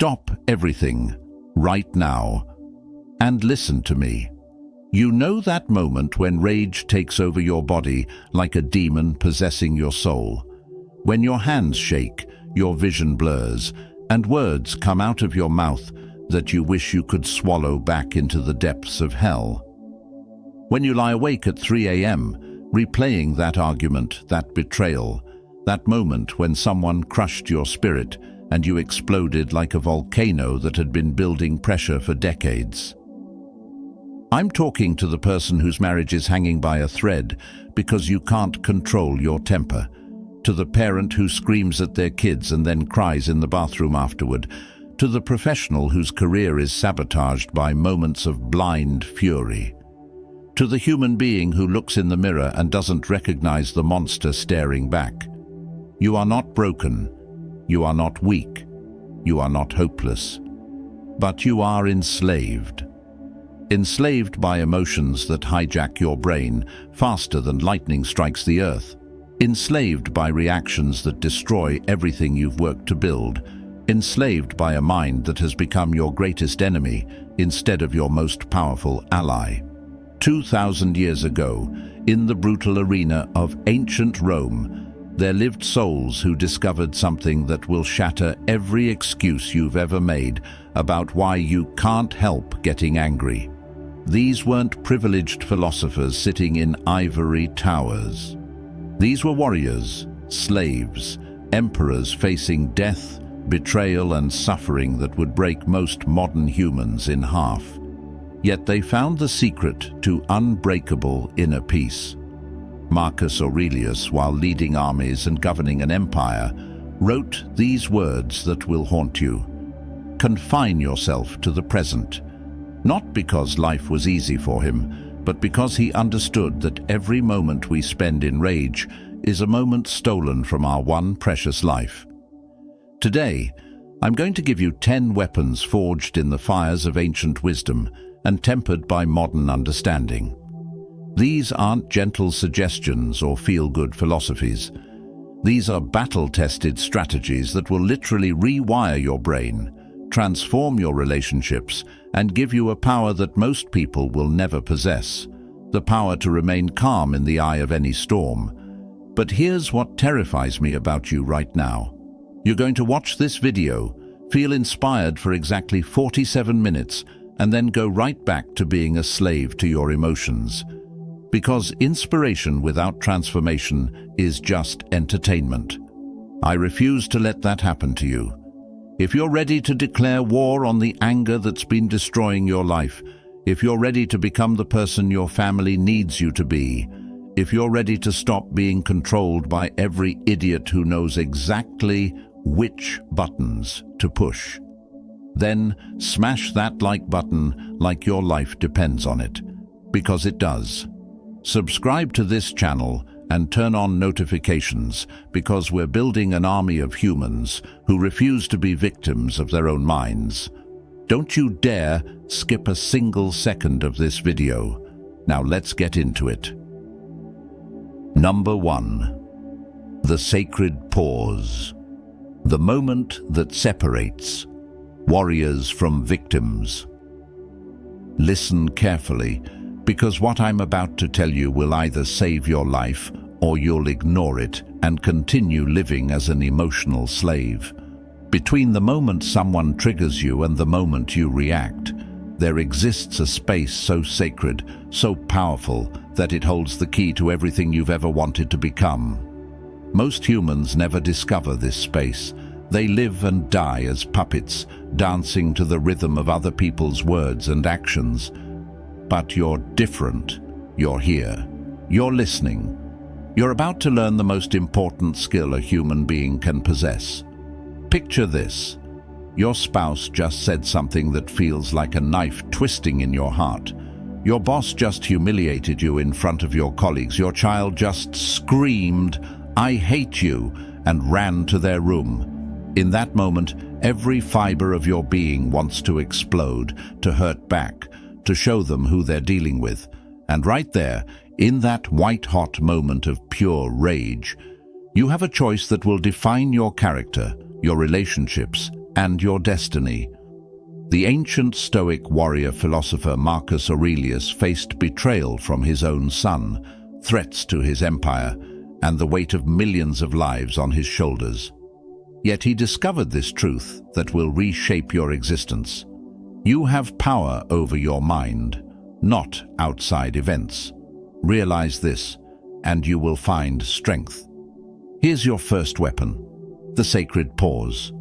Stop everything right now and listen to me. You know that moment when rage takes over your body like a demon possessing your soul? When your hands shake, your vision blurs, and words come out of your mouth that you wish you could swallow back into the depths of hell. When you lie awake at 3 a.m., replaying that argument, that betrayal, that moment when someone crushed your spirit and you exploded like a volcano that had been building pressure for decades. I'm talking to the person whose marriage is hanging by a thread because you can't control your temper, to the parent who screams at their kids and then cries in the bathroom afterward, to the professional whose career is sabotaged by moments of blind fury, to the human being who looks in the mirror and doesn't recognize the monster staring back. You are not broken. You are not weak. You are not hopeless. But you are enslaved. Enslaved by emotions that hijack your brain faster than lightning strikes the earth. Enslaved by reactions that destroy everything you've worked to build. Enslaved by a mind that has become your greatest enemy instead of your most powerful ally. 2,000 years ago, in the brutal arena of ancient Rome, there lived souls who discovered something that will shatter every excuse you've ever made about why you can't help getting angry. These weren't privileged philosophers sitting in ivory towers. These were warriors, slaves, emperors facing death, betrayal, and suffering that would break most modern humans in half. Yet they found the secret to unbreakable inner peace. Marcus Aurelius, while leading armies and governing an empire, wrote these words that will haunt you. Confine yourself to the present, not because life was easy for him, but because he understood that every moment we spend in rage is a moment stolen from our one precious life. Today, I'm going to give you 10 weapons forged in the fires of ancient wisdom and tempered by modern understanding. These aren't gentle suggestions or feel-good philosophies. These are battle-tested strategies that will literally rewire your brain, transform your relationships, and give you a power that most people will never possess, the power to remain calm in the eye of any storm. But here's what terrifies me about you right now. You're going to watch this video, feel inspired for exactly 47 minutes, and then go right back to being a slave to your emotions. Because inspiration without transformation is just entertainment. I refuse to let that happen to you. If you're ready to declare war on the anger that's been destroying your life, if you're ready to become the person your family needs you to be, if you're ready to stop being controlled by every idiot who knows exactly which buttons to push, then smash that like button like your life depends on it, because it does. Subscribe to this channel and turn on notifications, because we're building an army of humans who refuse to be victims of their own minds. Don't you dare skip a single second of this video. Now let's get into it. Number 1. The sacred pause. The moment that separates warriors from victims. Listen carefully, because what I'm about to tell you will either save your life or you'll ignore it and continue living as an emotional slave. Between the moment someone triggers you and the moment you react, there exists a space so sacred, so powerful, that it holds the key to everything you've ever wanted to become. Most humans never discover this space. They live and die as puppets, dancing to the rhythm of other people's words and actions. But you're different. You're here. You're listening. You're about to learn the most important skill a human being can possess. Picture this. Your spouse just said something that feels like a knife twisting in your heart. Your boss just humiliated you in front of your colleagues. Your child just screamed, "I hate you," and ran to their room. In that moment, every fiber of your being wants to explode, to hurt back, to show them who they're dealing with. And right there, in that white-hot moment of pure rage, you have a choice that will define your character, your relationships, and your destiny. The ancient Stoic warrior philosopher Marcus Aurelius faced betrayal from his own son, threats to his empire, and the weight of millions of lives on his shoulders. Yet he discovered this truth that will reshape your existence. You have power over your mind, not outside events. Realize this, and you will find strength. Here's your first weapon, the sacred pause.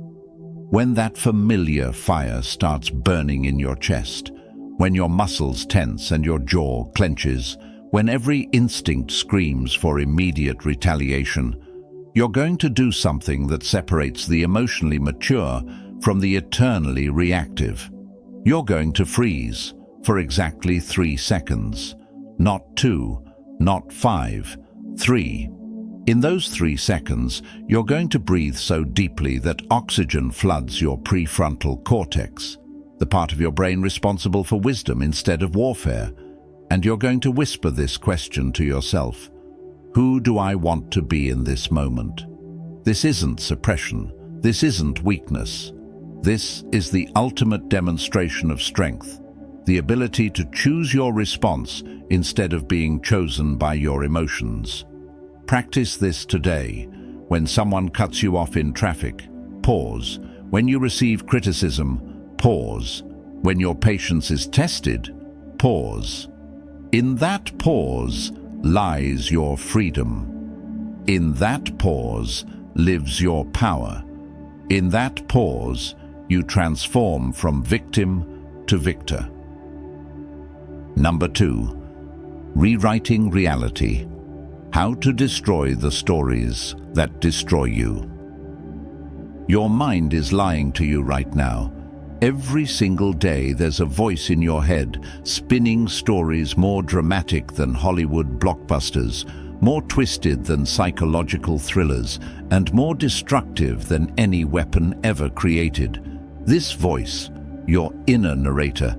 When that familiar fire starts burning in your chest, when your muscles tense and your jaw clenches, when every instinct screams for immediate retaliation, you're going to do something that separates the emotionally mature from the eternally reactive. You're going to freeze for exactly 3 seconds. Not 2, not 5, 3. In those 3 seconds, you're going to breathe so deeply that oxygen floods your prefrontal cortex, the part of your brain responsible for wisdom instead of warfare, and you're going to whisper this question to yourself: who do I want to be in this moment? This isn't suppression. This isn't weakness. This is the ultimate demonstration of strength, the ability to choose your response instead of being chosen by your emotions. Practice this today. When someone cuts you off in traffic, pause. When you receive criticism, pause. When your patience is tested, pause. In that pause lies your freedom. In that pause lives your power. In that pause, you transform from victim to victor. Number 2, rewriting reality. How to destroy the stories that destroy you. Your mind is lying to you right now. Every single day there's a voice in your head spinning stories more dramatic than Hollywood blockbusters, more twisted than psychological thrillers, and more destructive than any weapon ever created. This voice, your inner narrator,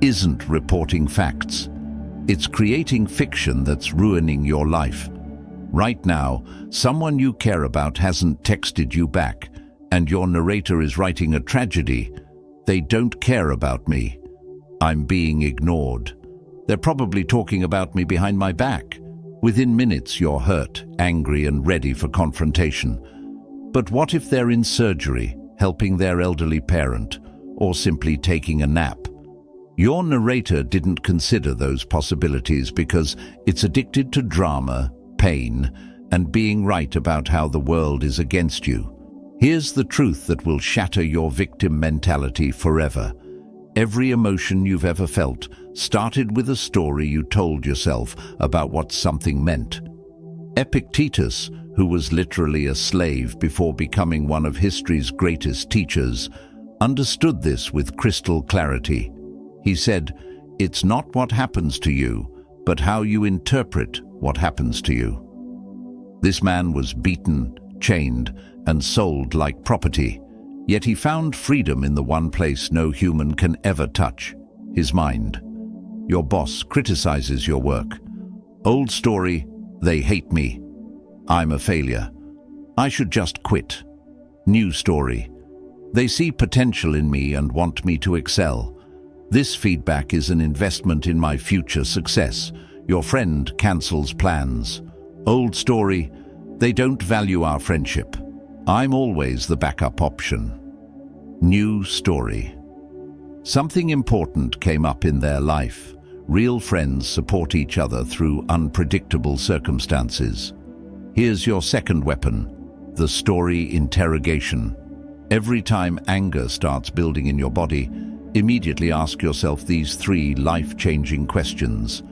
isn't reporting facts. It's creating fiction that's ruining your life. Right now, someone you care about hasn't texted you back, and your narrator is writing a tragedy. They don't care about me. I'm being ignored. They're probably talking about me behind my back. Within minutes, you're hurt, angry, and ready for confrontation. But what if they're in surgery, helping their elderly parent, or simply taking a nap? Your narrator didn't consider those possibilities because it's addicted to drama, pain, and being right about how the world is against you. Here's the truth that will shatter your victim mentality forever. Every emotion you've ever felt started with a story you told yourself about what something meant. Epictetus, who was literally a slave before becoming one of history's greatest teachers, understood this with crystal clarity. He said, "It's not what happens to you, but how you interpret what happens to you." This man was beaten, chained, and sold like property, yet he found freedom in the one place no human can ever touch: his mind. Your boss criticizes your work. Old story: they hate me. I'm a failure. I should just quit. New story: they see potential in me and want me to excel. This feedback is an investment in my future success. Your friend cancels plans. Old story: they don't value our friendship. I'm always the backup option. New story: something important came up in their life. Real friends support each other through unpredictable circumstances. Here's your second weapon, the story interrogation. Every time anger starts building in your body, immediately ask yourself these 3 life-changing questions.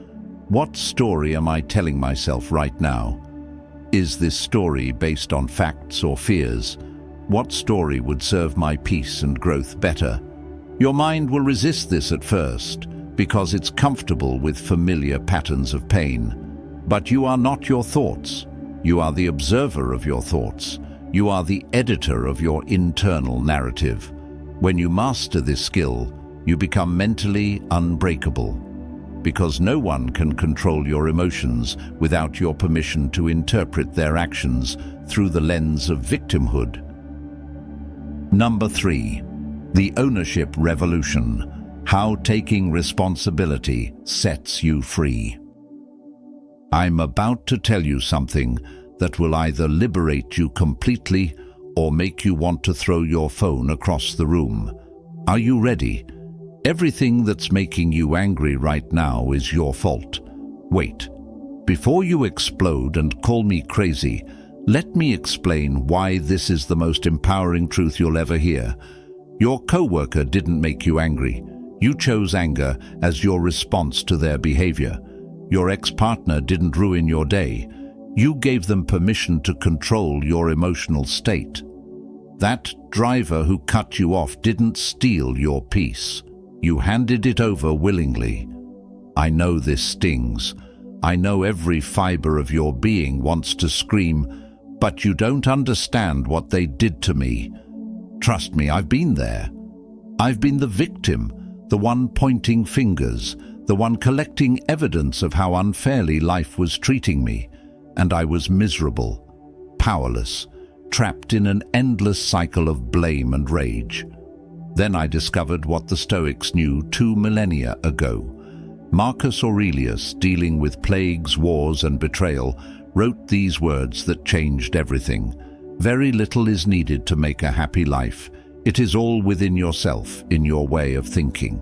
What story am I telling myself right now? Is this story based on facts or fears? What story would serve my peace and growth better? Your mind will resist this at first because it's comfortable with familiar patterns of pain. But you are not your thoughts. You are the observer of your thoughts. You are the editor of your internal narrative. When you master this skill, you become mentally unbreakable, because no one can control your emotions without your permission to interpret their actions through the lens of victimhood. Number 3. The ownership revolution. How taking responsibility sets you free. I'm about to tell you something that will either liberate you completely or make you want to throw your phone across the room. Are you ready? Everything that's making you angry right now is your fault. Wait. Before you explode and call me crazy, let me explain why this is the most empowering truth you'll ever hear. Your coworker didn't make you angry. You chose anger as your response to their behavior. Your ex-partner didn't ruin your day. You gave them permission to control your emotional state. That driver who cut you off didn't steal your peace. You handed it over willingly. I know this stings. I know every fiber of your being wants to scream, but you don't understand what they did to me. Trust me, I've been there. I've been the victim, the one pointing fingers, the one collecting evidence of how unfairly life was treating me, and I was miserable, powerless, trapped in an endless cycle of blame and rage. Then I discovered what the Stoics knew 2 millennia ago. Marcus Aurelius, dealing with plagues, wars, and betrayal, wrote these words that changed everything. Very little is needed to make a happy life. It is all within yourself, in your way of thinking.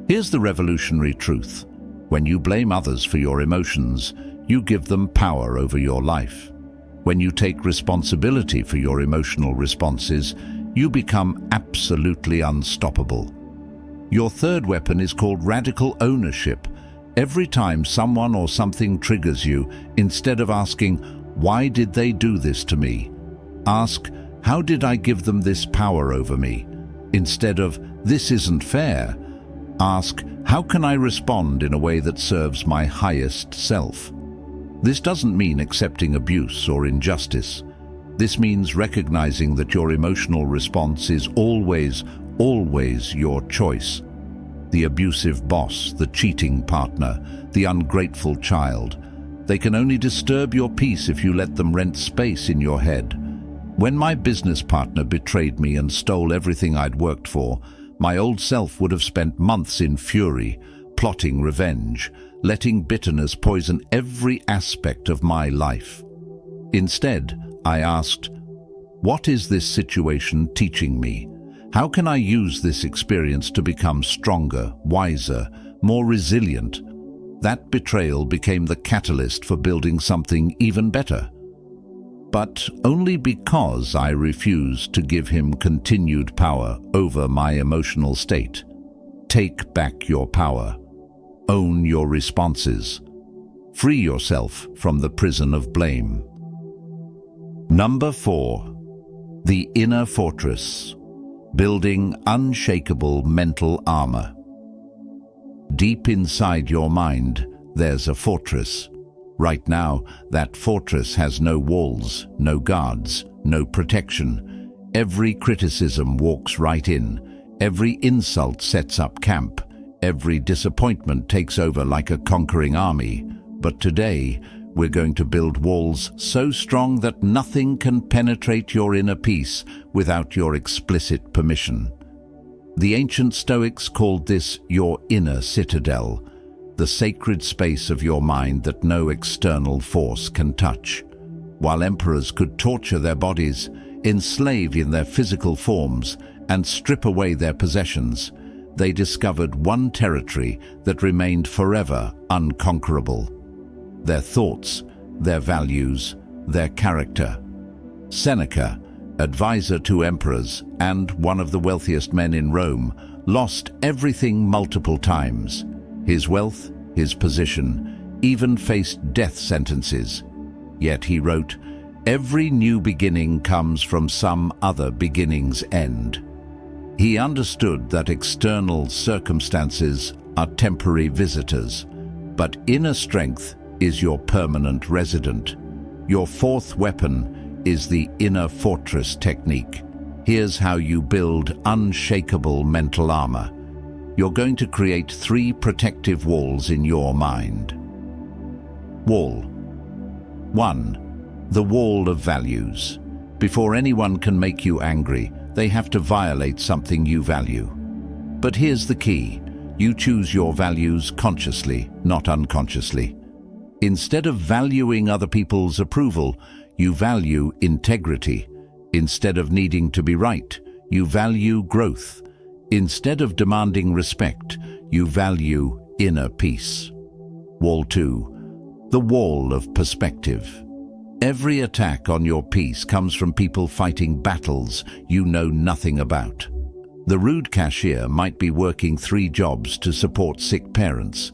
Here's the revolutionary truth. When you blame others for your emotions, you give them power over your life. When you take responsibility for your emotional responses, you become absolutely unstoppable. Your third weapon is called radical ownership. Every time someone or something triggers you, instead of asking, "Why did they do this to me?" ask, "How did I give them this power over me?" Instead of, "This isn't fair," ask, "How can I respond in a way that serves my highest self?" This doesn't mean accepting abuse or injustice. This means recognizing that your emotional response is always your choice. The abusive boss, the cheating partner, the ungrateful child. They can only disturb your peace if you let them rent space in your head. When my business partner betrayed me and stole everything I'd worked for, my old self would have spent months in fury, plotting revenge, letting bitterness poison every aspect of my life. Instead, I asked, "What is this situation teaching me? How can I use this experience to become stronger, wiser, more resilient?" That betrayal became the catalyst for building something even better. But only because I refused to give him continued power over my emotional state. Take back your power. Own your responses. Free yourself from the prison of blame. Number 4. The inner fortress. Building unshakable mental armor. Deep inside your mind, there's a fortress. Right now, that fortress has no walls, no guards, no protection. Every criticism walks right in. Every insult sets up camp. Every disappointment takes over like a conquering army. But today, we're going to build walls so strong that nothing can penetrate your inner peace without your explicit permission. The ancient Stoics called this your inner citadel, the sacred space of your mind that no external force can touch. While emperors could torture their bodies, enslave in their physical forms, and strip away their possessions, they discovered one territory that remained forever unconquerable: their thoughts, their values, their character. Seneca, advisor to emperors and one of the wealthiest men in Rome, lost everything multiple times. His wealth, his position, even faced death sentences. Yet he wrote, "Every new beginning comes from some other beginning's end." He understood that external circumstances are temporary visitors, but inner strength is your permanent resident. Your fourth weapon is the inner fortress technique. Here's how you build unshakable mental armor. You're going to create 3 protective walls in your mind. Wall 1. The wall of values. Before anyone can make you angry, they have to violate something you value. But here's the key. You choose your values consciously, not unconsciously. Instead of valuing other people's approval, you value integrity. Instead of needing to be right, you value growth. Instead of demanding respect, you value inner peace. Wall 2. The wall of perspective. Every attack on your peace comes from people fighting battles you know nothing about. The rude cashier might be working 3 jobs to support sick parents.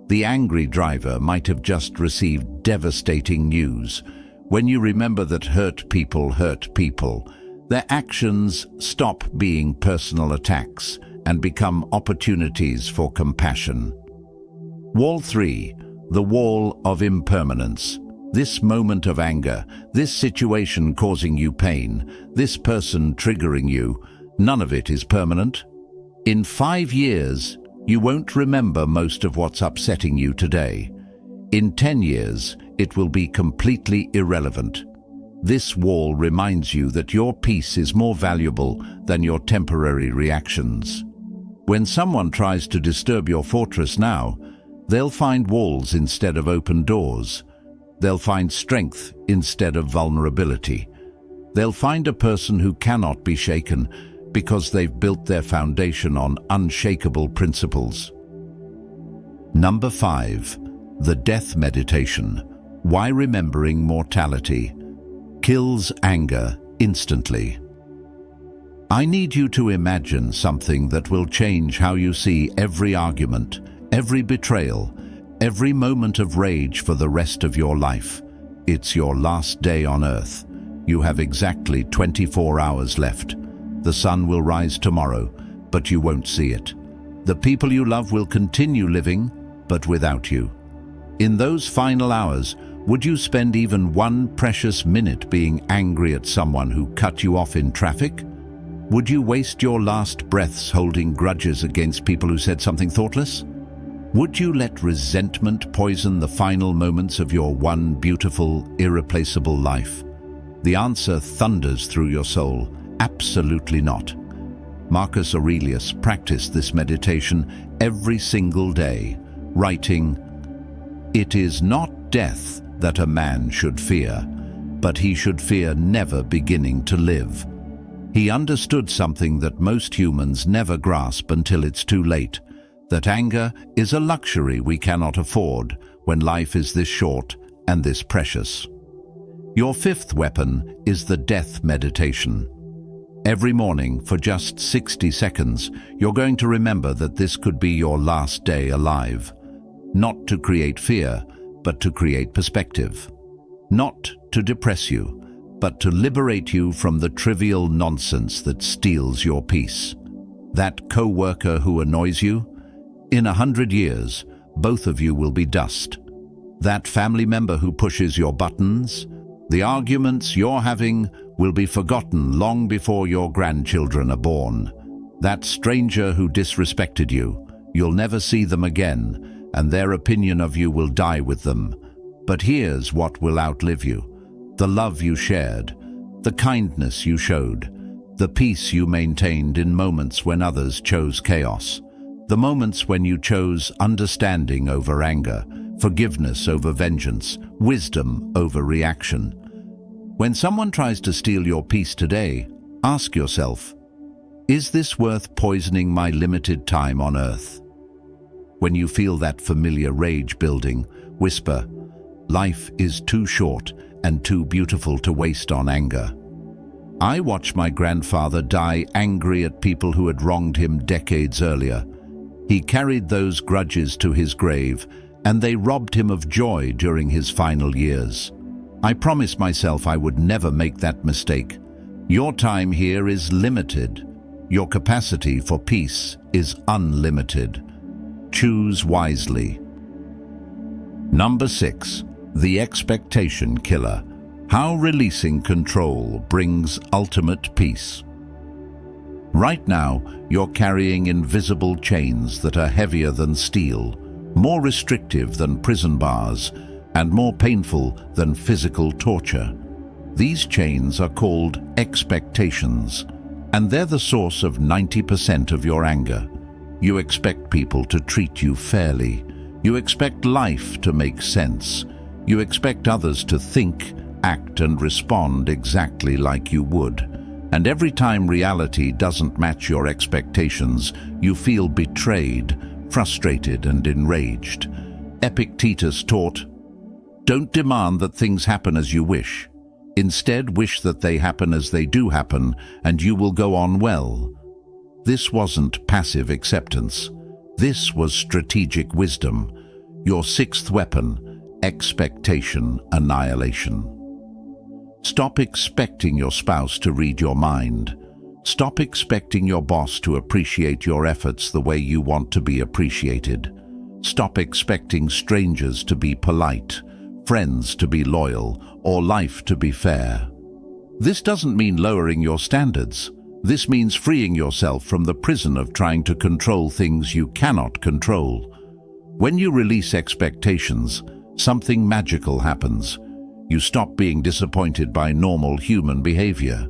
The angry driver might have just received devastating news. When you remember that hurt people, their actions stop being personal attacks and become opportunities for compassion. Wall 3. The wall of impermanence. This moment of anger, this situation causing you pain, this person triggering you, none of it is permanent. In 5 years, you won't remember most of what's upsetting you today. In 10 years, it will be completely irrelevant. This wall reminds you that your peace is more valuable than your temporary reactions. When someone tries to disturb your fortress now, they'll find walls instead of open doors. They'll find strength instead of vulnerability. They'll find a person who cannot be shaken because they've built their foundation on unshakable principles. Number 5. The death meditation. Why remembering mortality kills anger instantly. I need you to imagine something that will change how you see every argument, every betrayal, every moment of rage for the rest of your life. It's your last day on earth. You have exactly 24 hours left. The sun will rise tomorrow, but you won't see it. The people you love will continue living, but without you. In those final hours, would you spend even one precious minute being angry at someone who cut you off in traffic? Would you waste your last breaths holding grudges against people who said something thoughtless? Would you let resentment poison the final moments of your one beautiful, irreplaceable life? The answer thunders through your soul. Absolutely not. Marcus Aurelius practiced this meditation every single day, writing, "It is not death that a man should fear, but he should fear never beginning to live." He understood something that most humans never grasp until it's too late, that anger is a luxury we cannot afford when life is this short and this precious. Your 5th weapon is the death meditation. Every morning, for just 60 seconds, you're going to remember that this could be your last day alive. Not to create fear, but to create perspective. Not to depress you, but to liberate you from the trivial nonsense that steals your peace. That co-worker who annoys you? In 100 years, both of you will be dust. That family member who pushes your buttons? The arguments you're having will be forgotten long before your grandchildren are born. That stranger who disrespected you, you'll never see them again, and their opinion of you will die with them. But here's what will outlive you: the love you shared, the kindness you showed, the peace you maintained in moments when others chose chaos, the moments when you chose understanding over anger, forgiveness over vengeance, wisdom over reaction. When someone tries to steal your peace today, ask yourself, is this worth poisoning my limited time on earth? When you feel that familiar rage building, whisper, life is too short and too beautiful to waste on anger. I watched my grandfather die angry at people who had wronged him decades earlier. He carried those grudges to his grave, and they robbed him of joy during his final years. I promised myself I would never make that mistake. Your time here is limited. Your capacity for peace is unlimited. Choose wisely. Number 6. The expectation killer. How releasing control brings ultimate peace. Right now, you're carrying invisible chains that are heavier than steel, more restrictive than prison bars, and more painful than physical torture. These chains are called expectations. And they're the source of 90% of your anger. You expect people to treat you fairly. You expect life to make sense. You expect others to think, act, and respond exactly like you would. And every time reality doesn't match your expectations, you feel betrayed, frustrated, and enraged. Epictetus taught, "Don't demand that things happen as you wish. Instead, wish that they happen as they do happen, and you will go on well." This wasn't passive acceptance. This was strategic wisdom. Your sixth weapon, expectation annihilation. Stop expecting your spouse to read your mind. Stop expecting your boss to appreciate your efforts the way you want to be appreciated. Stop expecting strangers to be polite, friends to be loyal, or life to be fair. This doesn't mean lowering your standards. This means freeing yourself from the prison of trying to control things you cannot control. When you release expectations, something magical happens. You stop being disappointed by normal human behavior.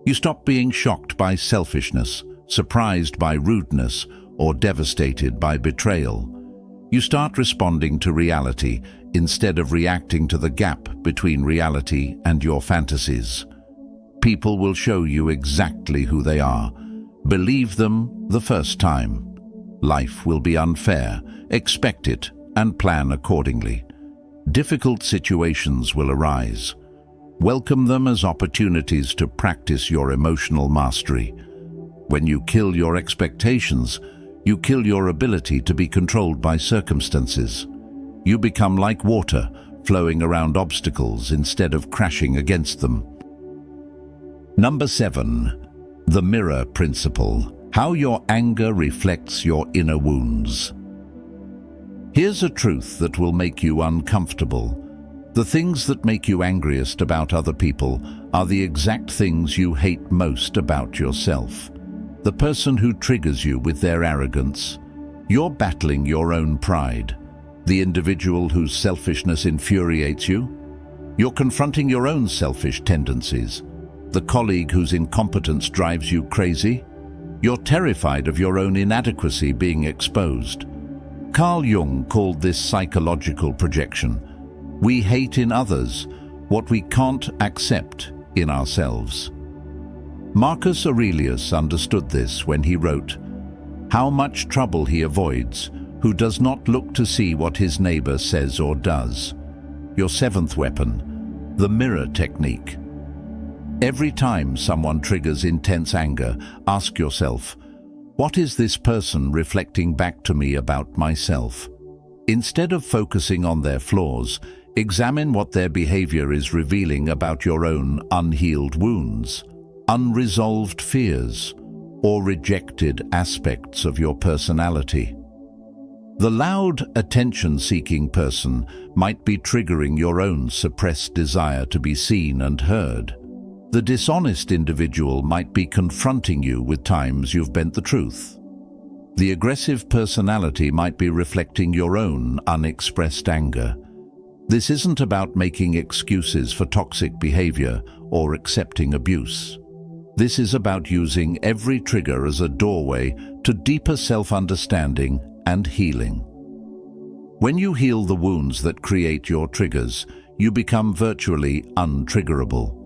You stop being shocked by selfishness, surprised by rudeness, or devastated by betrayal. You start responding to reality instead of reacting to the gap between reality and your fantasies. People will show you exactly who they are. Believe them the first time. Life will be unfair. Expect it and plan accordingly. Difficult situations will arise. Welcome them as opportunities to practice your emotional mastery. When you kill your expectations, you kill your ability to be controlled by circumstances. You become like water, flowing around obstacles instead of crashing against them. Number 7. The mirror principle. How your anger reflects your inner wounds. Here's a truth that will make you uncomfortable. The things that make you angriest about other people are the exact things you hate most about yourself. The person who triggers you with their arrogance. You're battling your own pride. The individual whose selfishness infuriates you. You're confronting your own selfish tendencies. The colleague whose incompetence drives you crazy. You're terrified of your own inadequacy being exposed. Carl Jung called this psychological projection. We hate in others what we can't accept in ourselves. Marcus Aurelius understood this when he wrote, "How much trouble he avoids, who does not look to see what his neighbor says or does." Your seventh weapon, the mirror technique. Every time someone triggers intense anger, ask yourself, what is this person reflecting back to me about myself? Instead of focusing on their flaws, examine what their behavior is revealing about your own unhealed wounds, unresolved fears, or rejected aspects of your personality. The loud, attention-seeking person might be triggering your own suppressed desire to be seen and heard. The dishonest individual might be confronting you with times you've bent the truth. The aggressive personality might be reflecting your own unexpressed anger. This isn't about making excuses for toxic behavior or accepting abuse. This is about using every trigger as a doorway to deeper self-understanding and healing. When you heal the wounds that create your triggers, you become virtually untriggerable.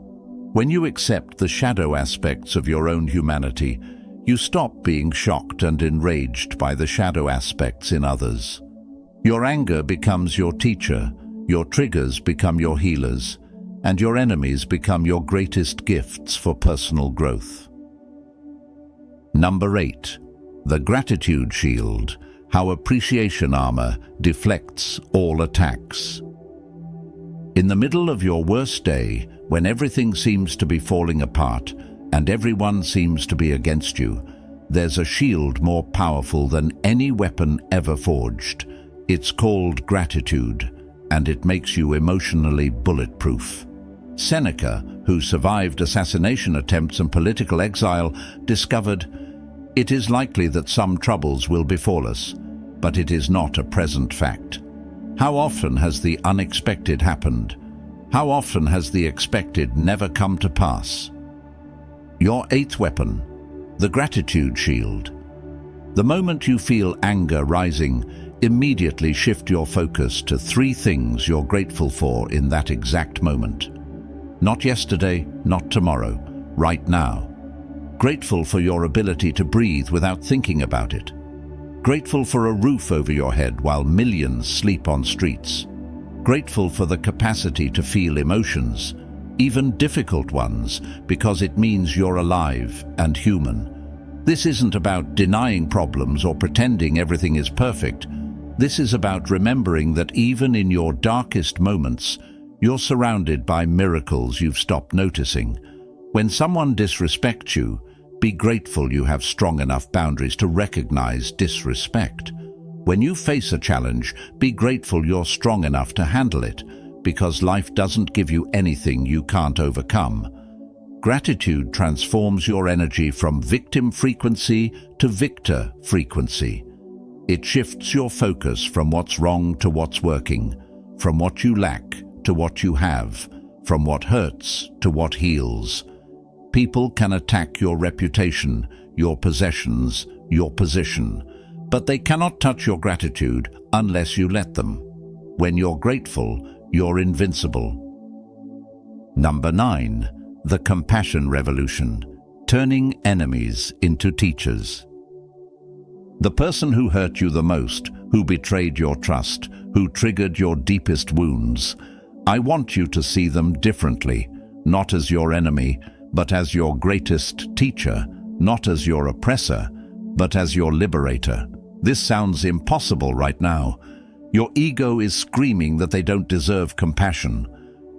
When you accept the shadow aspects of your own humanity, you stop being shocked and enraged by the shadow aspects in others. Your anger becomes your teacher, your triggers become your healers, and your enemies become your greatest gifts for personal growth. Number 8. The gratitude shield. How appreciation armor deflects all attacks. In the middle of your worst day, when everything seems to be falling apart and everyone seems to be against you, there's a shield more powerful than any weapon ever forged. It's called gratitude, and it makes you emotionally bulletproof. Seneca, who survived assassination attempts and political exile, discovered, "It is likely that some troubles will befall us, but it is not a present fact." How often has the unexpected happened? How often has the expected never come to pass? Your eighth weapon, The gratitude shield. The moment you feel anger rising, immediately shift your focus to 3 things you're grateful for in that exact moment. Not yesterday, not tomorrow, right now. Grateful for your ability to breathe without thinking about it. Grateful for a roof over your head while millions sleep on streets. Grateful for the capacity to feel emotions, even difficult ones, because it means you're alive and human. This isn't about denying problems or pretending everything is perfect. This is about remembering that even in your darkest moments, you're surrounded by miracles you've stopped noticing. When someone disrespects you, be grateful you have strong enough boundaries to recognize disrespect. When you face a challenge, be grateful you're strong enough to handle it, because life doesn't give you anything you can't overcome. Gratitude transforms your energy from victim frequency to victor frequency. It shifts your focus from what's wrong to what's working, from what you lack to what you have, from what hurts to what heals. People can attack your reputation, your possessions, your position, but they cannot touch your gratitude unless you let them. When you're grateful, you're invincible. Number 9. The compassion revolution, turning enemies into teachers. The person who hurt you the most, who betrayed your trust, who triggered your deepest wounds, I want you to see them differently, not as your enemy, but as your greatest teacher, not as your oppressor, but as your liberator. This sounds impossible right now. Your ego is screaming that they don't deserve compassion.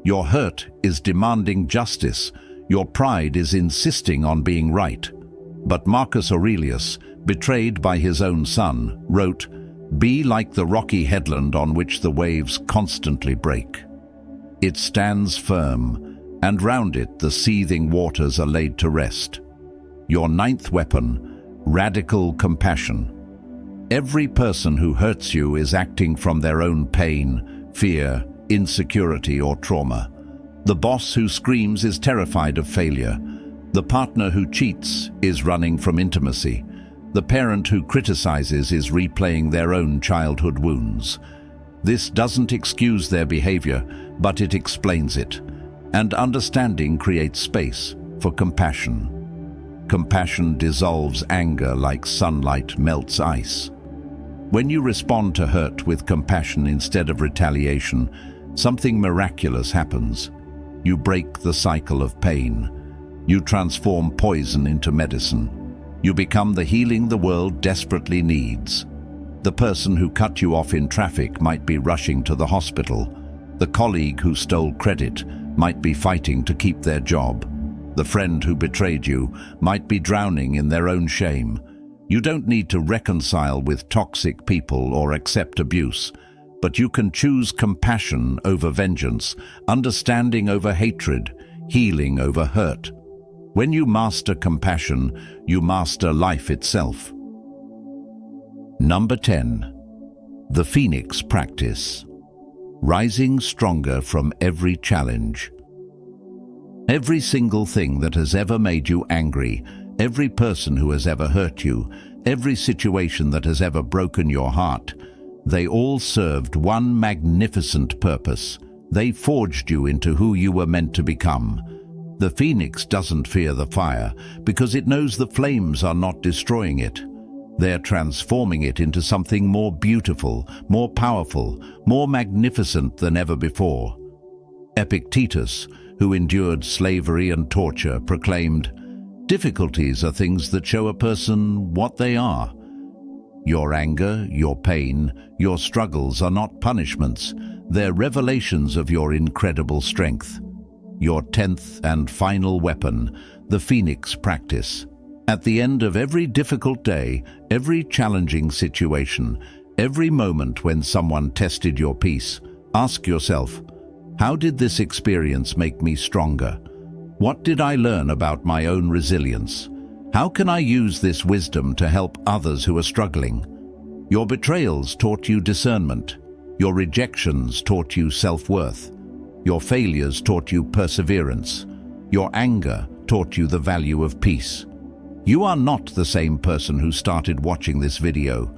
Your hurt is demanding justice. Your pride is insisting on being right. But Marcus Aurelius, betrayed by his own son, wrote, "Be like the rocky headland on which the waves constantly break. It stands firm, and round it the seething waters are laid to rest." Your 9th weapon, radical compassion. Every person who hurts you is acting from their own pain, fear, insecurity, or trauma. The boss who screams is terrified of failure. The partner who cheats is running from intimacy. The parent who criticizes is replaying their own childhood wounds. This doesn't excuse their behavior, but it explains it. And understanding creates space for compassion. Compassion dissolves anger like sunlight melts ice. When you respond to hurt with compassion instead of retaliation, something miraculous happens. You break the cycle of pain. You transform poison into medicine. You become the healing the world desperately needs. The person who cut you off in traffic might be rushing to the hospital. The colleague who stole credit might be fighting to keep their job. The friend who betrayed you might be drowning in their own shame. You don't need to reconcile with toxic people or accept abuse, but you can choose compassion over vengeance, understanding over hatred, healing over hurt. When you master compassion, you master life itself. Number 10. The Phoenix Practice. Rising stronger from every challenge. Every single thing that has ever made you angry, every person who has ever hurt you, every situation that has ever broken your heart, they all served one magnificent purpose. They forged you into who you were meant to become. The phoenix doesn't fear the fire because it knows the flames are not destroying it. They're transforming it into something more beautiful, more powerful, more magnificent than ever before. Epictetus, who endured slavery and torture, proclaimed, "Difficulties are things that show a person what they are." Your anger, your pain, your struggles are not punishments. They're revelations of your incredible strength. Your 10th and final weapon, the Phoenix Practice. At the end of every difficult day, every challenging situation, every moment when someone tested your peace, ask yourself, how did this experience make me stronger? What did I learn about my own resilience? How can I use this wisdom to help others who are struggling? Your betrayals taught you discernment. Your rejections taught you self-worth. Your failures taught you perseverance. Your anger taught you the value of peace. You are not the same person who started watching this video.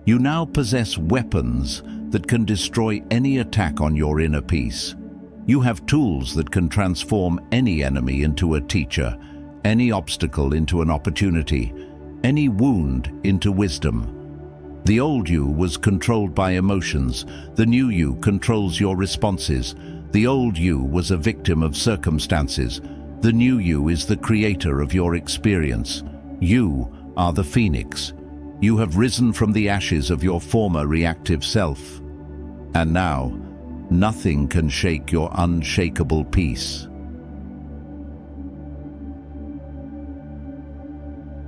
You now possess weapons that can destroy any attack on your inner peace. You have tools that can transform any enemy into a teacher, any obstacle into an opportunity, any wound into wisdom. The old you was controlled by emotions. The new you controls your responses. The old you was a victim of circumstances. The new you is the creator of your experience. You are the phoenix. You have risen from the ashes of your former reactive self. And now, nothing can shake your unshakable peace.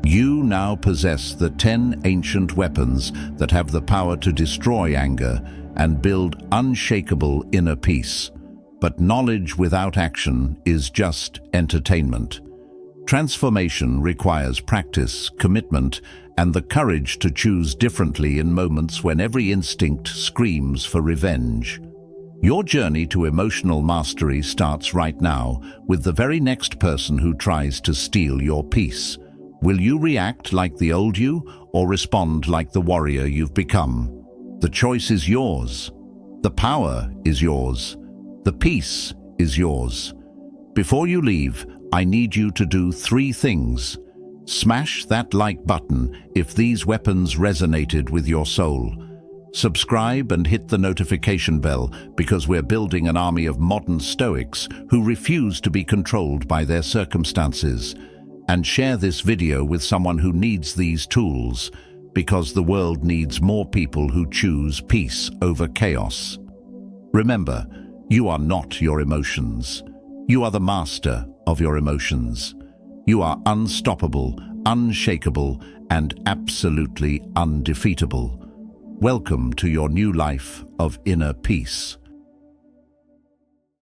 You now possess the 10 ancient weapons that have the power to destroy anger and build unshakable inner peace. But knowledge without action is just entertainment. Transformation requires practice, commitment, and the courage to choose differently in moments when every instinct screams for revenge. Your journey to emotional mastery starts right now with the very next person who tries to steal your peace. Will you react like the old you or respond like the warrior you've become? The choice is yours. The power is yours. The peace is yours. Before you leave, I need you to do 3 things. Smash that like button if these weapons resonated with your soul. Subscribe and hit the notification bell because we're building an army of modern Stoics who refuse to be controlled by their circumstances. And share this video with someone who needs these tools, because the world needs more people who choose peace over chaos. Remember, you are not your emotions. You are the master of your emotions. You are unstoppable, unshakable, and absolutely undefeatable. Welcome to your new life of inner peace.